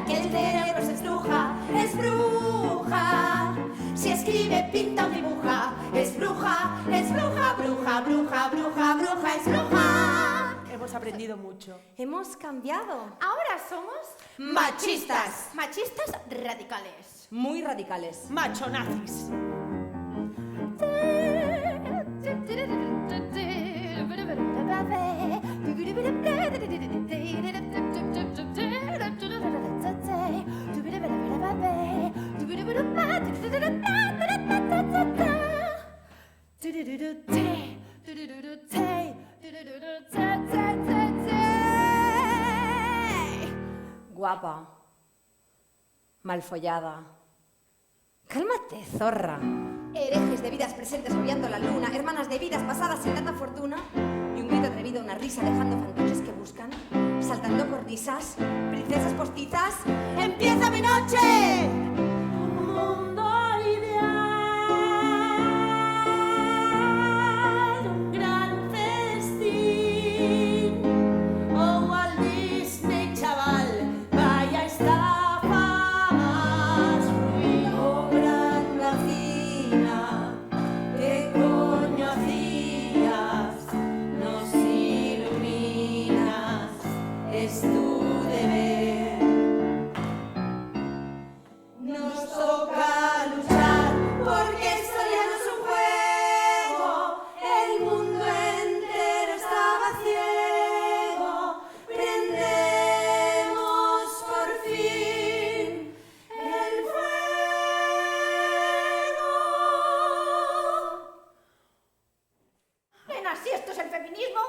que el cerebro se estruja. Es bruja. Si escribe, pinta o dibuja. Es bruja, bruja, bruja, bruja, bruja, es bruja. Hemos aprendido mucho. Hemos cambiado. Ahora somos Machistas. machistas radicales. Muy radicales. Machonazis. Guapa. Malfollada. Cálmate, zorra. Herejes de vidas presentes obviando la luna, hermanas de vidas pasadas sin tanta fortuna, y un grito atrevido, una risa dejando fantoches que buscan, saltando cornisas, princesas postizas. ¡Empieza mi noche! Un mundo ideal, un gran festín. Oh, Walt Disney, chaval, vaya estafa más ruin. Oh, gran vecina, ¿qué coño hacías? Nos iluminas, es tu deber. Nos toca luchar porque esto ya no es un juego. El mundo entero estaba ciego. Prendemos por fin el fuego. Nena, si esto es el feminismo,